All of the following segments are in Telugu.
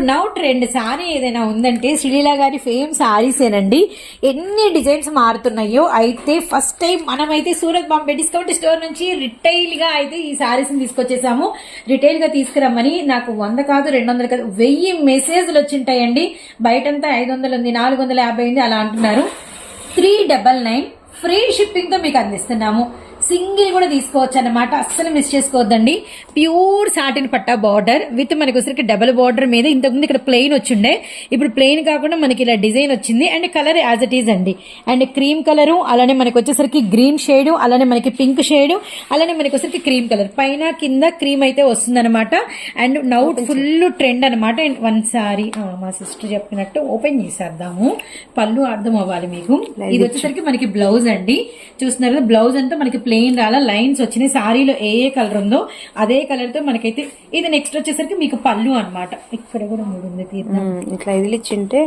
ఇప్పుడు నౌ ట్రెండ్ సారీ ఏదైనా ఉందంటే శ్రీలీల గారి ఫేమ్ సారీసేనండి. ఎన్ని డిజైన్స్ మారుతున్నాయో. అయితే ఫస్ట్ టైం మనమైతే సూరత్ బాంబే డిస్కౌంట్ స్టోర్ నుంచి రిటైల్ గా అయితే ఈ సారీస్ ని తీసుకొచ్చేసాము. రిటైల్ గా తీసుకురమ్మని నాకు 100 కాదు 200 కాదు 1000 మెసేజ్లు వచ్చింటాయండి. బయటంతా 500 ఉంది, 450 ఉంది అలా అంటున్నారు. 399 ఫ్రీ షిప్పింగ్ తో మీకు అందిస్తున్నాము. సింగిల్ కూడా తీసుకోవచ్చు అన్నమాట. అస్సలు మిస్ చేసుకోవద్దండి. ప్యూర్ సాటిన్ పట్టా బార్డర్ విత్ మనకి వచ్చరికి డబుల్ బార్డర్ మీద ఇంతకుముందు ఇక్కడ ప్లెయిన్ వచ్చిండే, ఇప్పుడు ప్లెయిన్ కాకుండా మనకి ఇలా డిజైన్ వచ్చింది. And colour as it is అండి. అండ్ క్రీమ్ కలరు, అలానే మనకి వచ్చేసరికి గ్రీన్ షేడ్, అలానే మనకి పింక్ షేడ్, అలానే మనకి వచ్చరికి క్రీమ్ కలర్, పైన కింద క్రీమ్ అయితే వస్తుంది అనమాట. అండ్ నౌ ఫుల్ ట్రెండ్ అనమాట. అండ్ వన్ సారీ మా సిస్టర్ చెప్పినట్టు ఓపెన్ చేసేద్దాము. పళ్ళు అర్థం అవ్వాలి మీకు. ఇది వచ్చేసరికి మనకి బ్లౌజ్ అండి. చూస్తున్నారు కదా, బ్లౌజ్ అంతా మనకి ప్లెయిన్ రాలా, లైన్స్ వచ్చినాయి. సారీలో ఏ కలర్ ఉందో అదే కలర్ తో మనకైతే ఇది. నెక్స్ట్ వచ్చేసరికి మీకు పళ్ళు అన్నమాట. ఇక్కడ కూడా 3 ఉంది తీర్థం, ఇట్లా ఇదిలిచ్చింటే.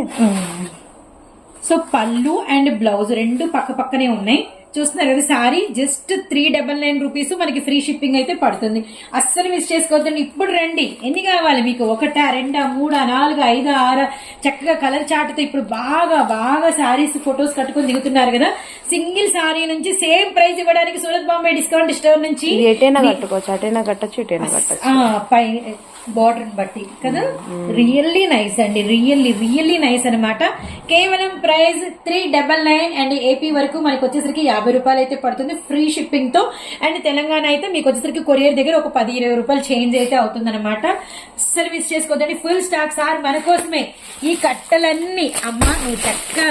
సో పళ్ళు అండ్ బ్లౌజ్ రెండు పక్క పక్కనే ఉన్నాయి. చూస్తున్నారు కదా, సారీ జస్ట్ 399 రూపీస్ మనకి ఫ్రీ షిప్పింగ్ అయితే పడుతుంది. అస్సలు మిస్ చేసుకోవద్దండి. ఇప్పుడు రండి. ఎన్ని కావాలి మీకు? 1, 2, 3, 4, 5, 6 చక్కగా కలర్ చార్ట్ తో ఇప్పుడు బాగా బాగా సారీస్ ఫొటోస్ కట్టుకుని దిగుతున్నారు కదా. సింగిల్ సారీ నుంచి సేమ్ ప్రైస్ ఇవ్వడానికి సూరత్ బాంబే డిస్కౌంట్ స్టోర్ నుంచి ఎటైనా కట్టుకోవచ్చు, అటైనా కట్టచ్చు, ఇటైనా కట్టచ్చు. బార్డర్ బట్టి కదా. రియల్లీ నైస్ అండి. రియల్లీ నైస్ అనమాట. కేవలం ప్రైస్ 399 అండ్ ఏపీ వరకు మనకి వచ్చేసరికి 50 రూపాయలు అయితే పడుతుంది ఫ్రీ షిప్పింగ్ తో. అండ్ తెలంగాణ అయితే మీకు వచ్చేసరికి కొరియర్ దగ్గర ఒక 10-20 రూపాయలు చేంజ్ అయితే అవుతుంది అనమాట. అస్సలు మిస్ చేసుకోవద్దండి. ఫుల్ స్టాక్ సార్ మన కోసమే. ఈ కట్టలన్నీ అమ్మ నువ్వు చక్కగా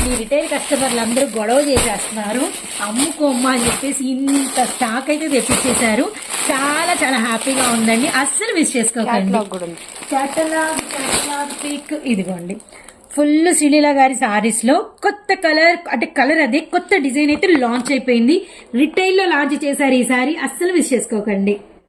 మీ రిటైల్ కస్టమర్లు అందరూ గొడవ చేసేస్తున్నారు, అమ్ముకోమ్మ అని చెప్పేసి ఇంత స్టాక్ అయితే తెప్పించేశారు. చాలా చాలా హ్యాపీగా ఉందండి. అస్సలు మిస్ చేసుకోకండి. క్యాటలాగ్ పిక్ ఇదిగోండి. ఫుల్ శ్రీలీల గారి సారీస్ లో కొత్త కలర్, అంటే కలర్ అదే కొత్త డిజైన్ అయితే లాంచ్ అయిపోయింది. రిటైల్ లో లాంచ్ చేశారు ఈ సారీ. అస్సలు మిస్ చేసుకోకండి.